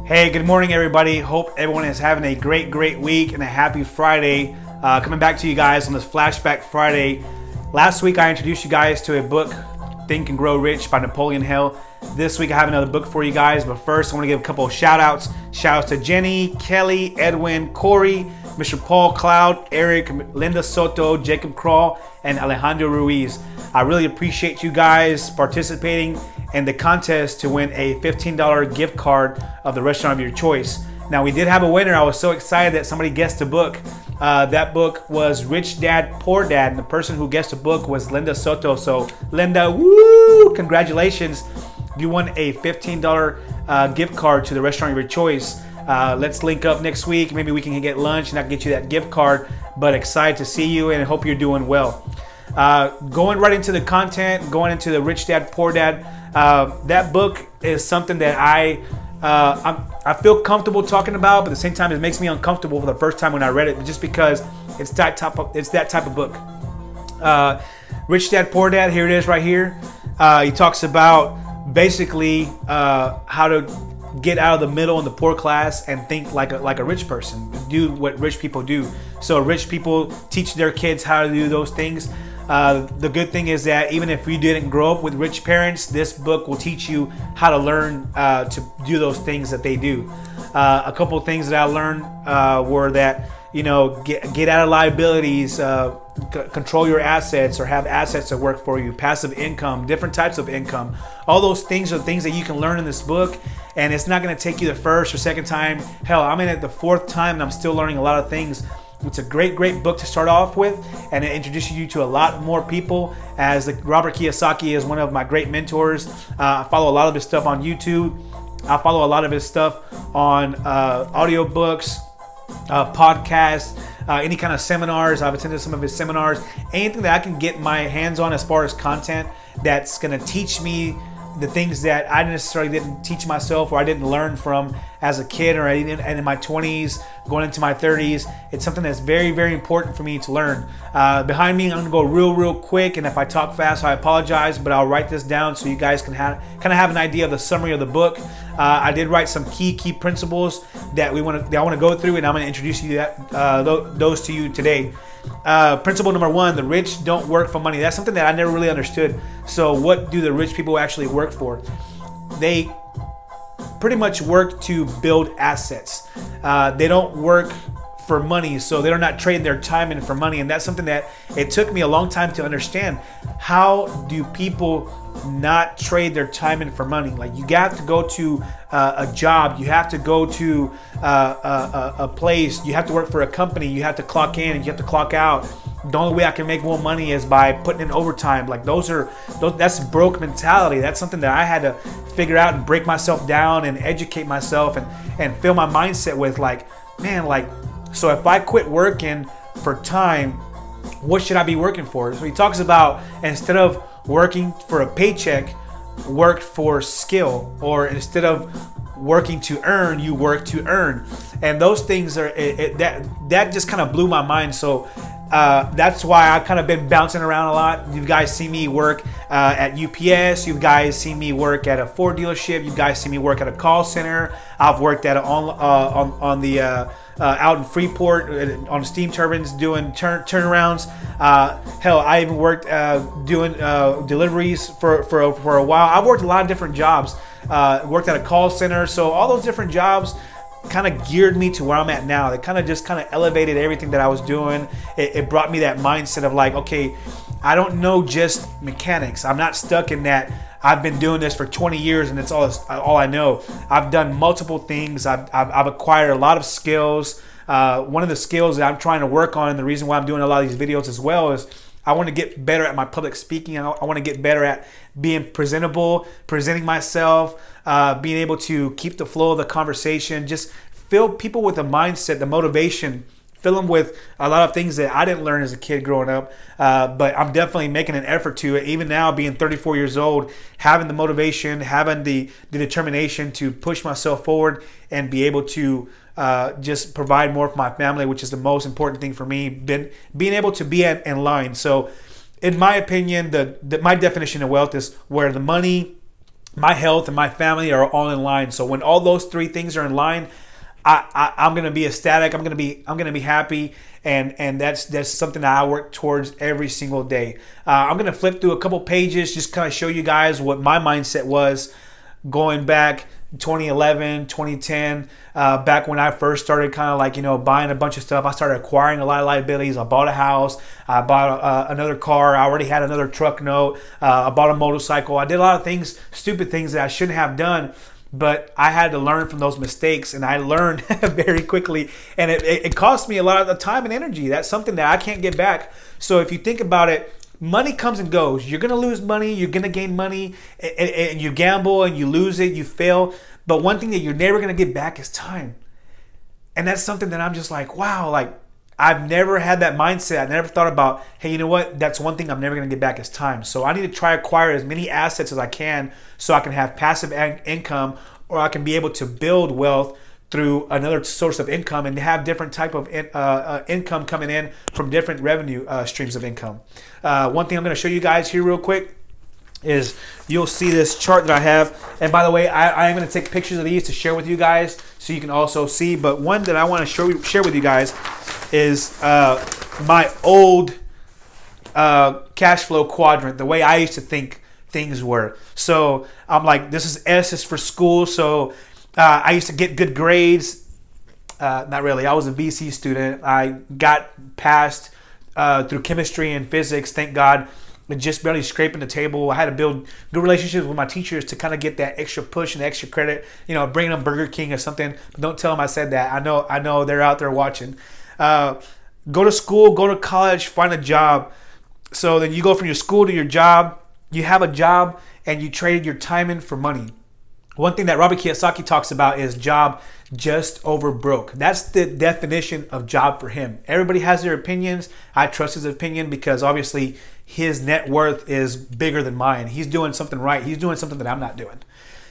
Hey, good morning, everybody. Hope everyone is having a great week and a happy Friday. Coming back to you guys on this Flashback Friday. Last week, I introduced you guys to a book, Think and Grow Rich by Napoleon Hill. This week, I have another book for you guys. But first, I want to give a couple of shout outs. Shout outs to Jenny, Kelly, Edwin, Corey, Mr. Paul Cloud, Eric, Linda Soto, Jacob Crawl, and Alejandro Ruiz. I really appreciate you guys participating in the contest to win a $15 gift card of the restaurant of your choice. Now, we did have a winner. I was so excited that somebody guessed a book. That book was Rich Dad, Poor Dad, and the person who guessed the book was Linda Soto. So, Linda, woo! Congratulations. You won a $15 gift card to the restaurant of your choice. Let's link up next week. Maybe we can get lunch and I can get you that gift card. But excited to see you and I hope you're doing well. Going right into the content, going into the Rich Dad, Poor Dad. That book is something that I feel comfortable talking about, but at the same time, it makes me uncomfortable for the first time when I read it, just because it's that type of book. Rich Dad, Poor Dad. Here it is, right here. He talks about basically how to get out of the middle and the poor class and think like a rich person. Do what rich people do. So rich people teach their kids how to do those things. The good thing is that even if you didn't grow up with rich parents, this book will teach you how to learn to do those things that they do. A couple of things that I learned were that, get out of liabilities, control your assets or have assets that work for you, passive income, different types of income. All those things are things that you can learn in this book, and it's not going to take you the first or second time. Hell, I'm in it the fourth time and I'm still learning a lot of things. It's a great book to start off with, and it introduces you to a lot more people, as Robert Kiyosaki is one of my great mentors. I follow a lot of his stuff on YouTube. I follow a lot of his stuff on audiobooks, podcasts, any kind of seminars. I've attended some of his seminars. Anything that I can get my hands on as far as content that's going to teach me the things that I necessarily didn't teach myself or I didn't learn from as a kid or in my 20s, going into my 30s. It's something that's very important for me to learn. Behind me, I'm going to go real quick, and if I talk fast, I apologize, but I'll write this down so you guys can kind of have an idea of the summary of the book. I did write some key principles that I want to go through, and I'm going to introduce those to you today. Principle number 1, the rich don't work for money. That's something that I never really understood. So what do the rich people actually work for? They pretty much work to build assets. They don't work for money, so they're not trading their time in for money. And that's something that it took me a long time to understand. How do people not trade their time in for money? Like, you got to go to a job, you have to go to a place, you have to work for a company, you have to clock in and you have to clock out. The only way I can make more money is by putting in overtime. Like, that's broke mentality. That's something that I had to figure out and break myself down and educate myself and fill my mindset with, like, man, like, so if I quit working for time, what should I be working for? So he talks about, instead of working for a paycheck, work for skill, or instead of working to earn, you work to earn. And those things are that just kind of blew my mind. So that's why I've kind of been bouncing around a lot. You guys see me work at UPS. You guys see me work at a Ford dealership. You guys see me work at a call center. I've worked at on the out in Freeport on steam turbines doing turnarounds. Hell, I even worked doing deliveries for a while. I've worked a lot of different jobs. Worked at a call center. So all those different jobs kind of geared me to where I'm at now. They kind of elevated everything that I was doing. It brought me that mindset of like, okay, I don't know just mechanics. I'm not stuck in that. I've been doing this for 20 years and it's all I know. I've done multiple things. I've acquired a lot of skills. One of the skills that I'm trying to work on, and the reason why I'm doing a lot of these videos as well, is I want to get better at my public speaking. I want to get better at being presentable, presenting myself, being able to keep the flow of the conversation, just fill people with a mindset, the motivation, fill them with a lot of things that I didn't learn as a kid growing up. But I'm definitely making an effort to, even now being 34 years old, having the motivation, having the determination to push myself forward and be able to just provide more for my family, which is the most important thing for me, being able to be in line. So in my opinion, my definition of wealth is where the money my health and my family are all in line. So when all those three things are in line, I'm gonna be ecstatic. I'm gonna be happy, and that's something that I work towards every single day. I'm gonna flip through a couple pages, just kind of show you guys what my mindset was going back 2011, 2010, back when I first started kind of like, buying a bunch of stuff. I started acquiring a lot of liabilities. I bought a house. I bought another car. I already had another truck note. I bought a motorcycle. I did a lot of things, stupid things that I shouldn't have done. But I had to learn from those mistakes, and I learned very quickly. And it cost me a lot of the time and energy. That's something that I can't get back. So if you think about it, money comes and goes. You're going to lose money. You're going to gain money. And you gamble and you lose it. You fail. But one thing that you're never going to get back is time. And that's something that I'm just like, wow, like I've never had that mindset. I never thought about, hey, you know what? That's one thing I'm never going to get back is time. So I need to try to acquire as many assets as I can so I can have passive income, or I can be able to build wealth through another source of income and have different type of income coming in from different revenue streams of income. One thing I'm going to show you guys here real quick is you'll see this chart that I have. And by the way, I am going to take pictures of these to share with you guys so you can also see. But one that I want to share with you guys is my old cash flow quadrant, the way I used to think things were. So I'm like, this is S is for school. So I used to get good grades. Not really. I was a BC student. I got passed through chemistry and physics, thank God. Just barely scraping the table. I had to build good relationships with my teachers to kind of get that extra push and extra credit. Bringing them Burger King or something. But don't tell them I said that. I know they're out there watching. Go to school, go to college, find a job. So then you go from your school to your job. You have a job and you traded your time in for money. One thing that Robert Kiyosaki talks about is job just over broke. That's the definition of job for him. Everybody has their opinions. I trust his opinion because obviously his net worth is bigger than mine. He's doing something right. He's doing something that I'm not doing.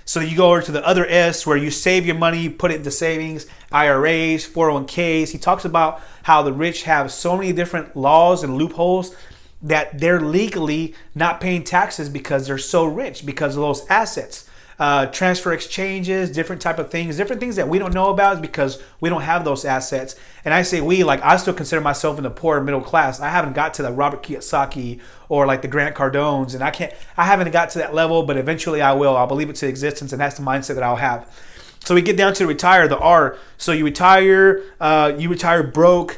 So you go over to the other S where you save your money, put it into savings, IRAs, 401ks. He talks about how the rich have so many different laws and loopholes that they're legally not paying taxes because they're so rich because of those assets. Transfer exchanges, different type of things, different things that we don't know about is because we don't have those assets. And I say we, like I still consider myself in the poor middle class. I haven't got to the Robert Kiyosaki or like the Grant Cardones, and I haven't got to that level, but eventually I will. I'll believe it to existence, and that's the mindset that I'll have. So we get down to retire, the R. So you retire broke,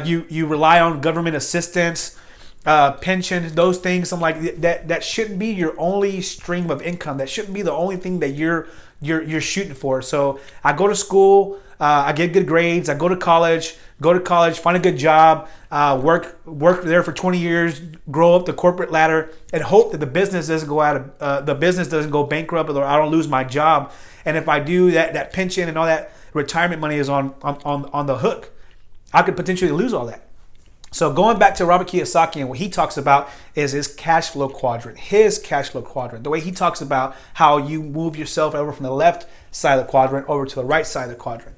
you rely on government assistance, pensions, those things. I'm like, that shouldn't be your only stream of income. That shouldn't be the only thing that you're shooting for. So I go to school, I get good grades, I go to college, find a good job, work there for 20 years, grow up the corporate ladder, and hope that the business doesn't go bankrupt, or I don't lose my job. And if I do, that pension and all that retirement money is on the hook. I could potentially lose all that. So going back to Robert Kiyosaki and what he talks about is his cash flow quadrant. The way he talks about how you move yourself over from the left side of the quadrant over to the right side of the quadrant.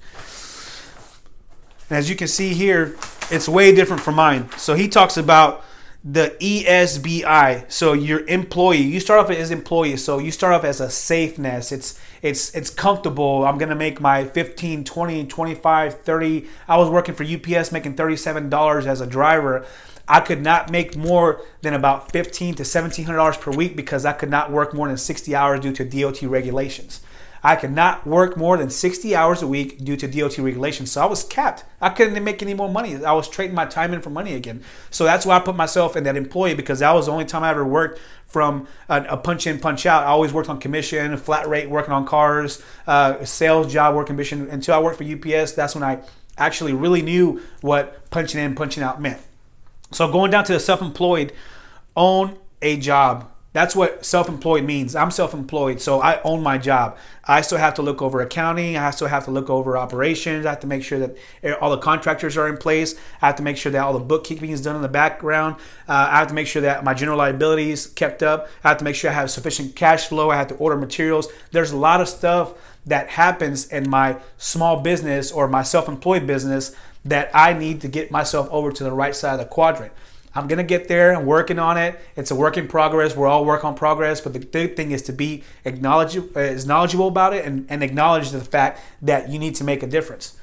And as you can see here, it's way different from mine. So he talks about the ESBI. So your employee, you start off as employee. So you start off as a safe nest. It's comfortable. I'm going to make my 15, 20, 25, 30. I was working for UPS making $37 as a driver. I could not make more than about $1,500 to $1,700 per week because I could not work more than 60 hours due to DOT regulations. I could not work more than 60 hours a week due to DOT regulations. So I was capped. I couldn't make any more money. I was trading my time in for money again. So that's why I put myself in that employee, because that was the only time I ever worked from a punch in, punch out. I always worked on commission, a flat rate, working on cars, sales job, work commission. Until I worked for UPS, that's when I actually really knew what punching in, punching out meant. So going down to the self-employed, own a job. That's what self-employed means. I'm self-employed, so I own my job. I still have to look over accounting. I still have to look over operations. I have to make sure that all the contractors are in place. I have to make sure that all the bookkeeping is done in the background. I have to make sure that my general liability is kept up. I have to make sure I have sufficient cash flow. I have to order materials. There's a lot of stuff that happens in my small business or my self-employed business that I need to get myself over to the right side of the quadrant. I'm going to get there. I'm working on it. It's a work in progress. We're all work on progress. But the big thing is to be knowledgeable about it and acknowledge the fact that you need to make a difference.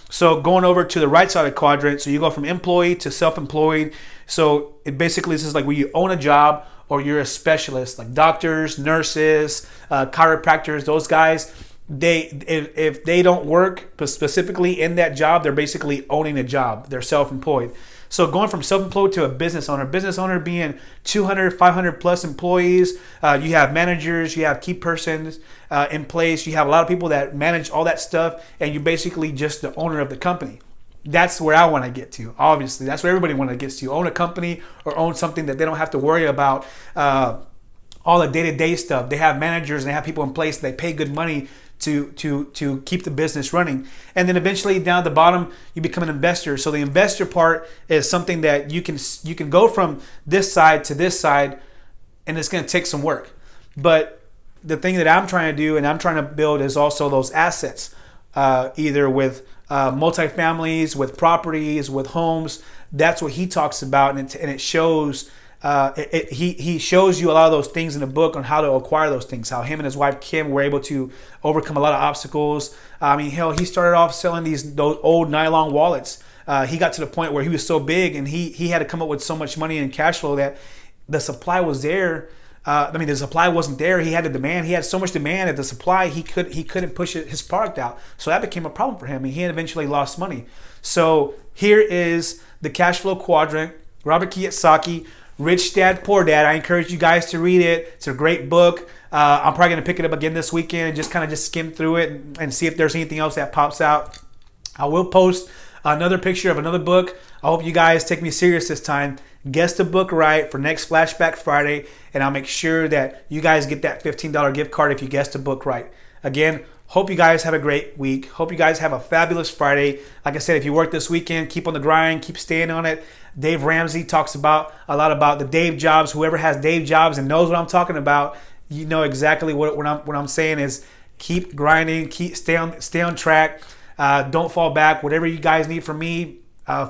So going over to the right side of the quadrant, so you go from employee to self-employed. So it basically, this is like where you own a job or you're a specialist, like doctors, nurses, chiropractors, those guys. If they don't work specifically in that job, they're basically owning a job. They're self-employed. So going from self-employed to a business owner being 200, 500 plus employees, you have managers, you have key persons in place, you have a lot of people that manage all that stuff, and you're basically just the owner of the company. That's where I want to get to. Obviously, that's where everybody wants to get to. Own a company or own something that they don't have to worry about all the day-to-day stuff. They have managers and they have people in place. They pay good money to keep the business running. And then eventually down at the bottom, you become an investor. So the investor part is something that you can go from this side to this side, and it's going to take some work. But the thing that I'm trying to do and I'm trying to build is also those assets, either with multifamilies, with properties, with homes. That's what he talks about, and it shows. He shows you a lot of those things in the book on how to acquire those things, how him and his wife Kim were able to overcome a lot of obstacles. I mean, hell, he started off selling those old nylon wallets. He got to the point where he was so big and he had to come up with so much money and cash flow that the supply was there. The supply wasn't there. He had the demand. He had so much demand that the supply, he couldn't push his product out. So that became a problem for him, and he eventually lost money. So here is the cash flow quadrant. Robert Kiyosaki, Rich Dad, Poor Dad. I encourage you guys to read it. It's a great book. I'm probably going to pick it up again this weekend and just skim through it and see if there's anything else that pops out. I will post another picture of another book. I hope you guys take me serious this time. Guess the book right for next Flashback Friday, and I'll make sure that you guys get that $15 gift card if you guess the book right. Again, hope you guys have a great week. Hope you guys have a fabulous Friday. Like I said, if you work this weekend, keep on the grind, keep staying on it. Dave Ramsey talks a lot about the Dave jobs. Whoever has Dave jobs and knows what I'm talking about, you know exactly what I'm saying is keep grinding, stay on track. Don't fall back. Whatever you guys need from me,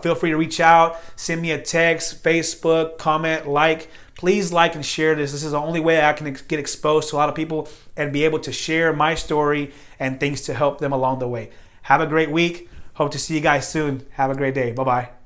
feel free to reach out. Send me a text, Facebook, comment, like. Please like and share this. This is the only way I can get exposed to a lot of people and be able to share my story and things to help them along the way. Have a great week. Hope to see you guys soon. Have a great day. Bye-bye.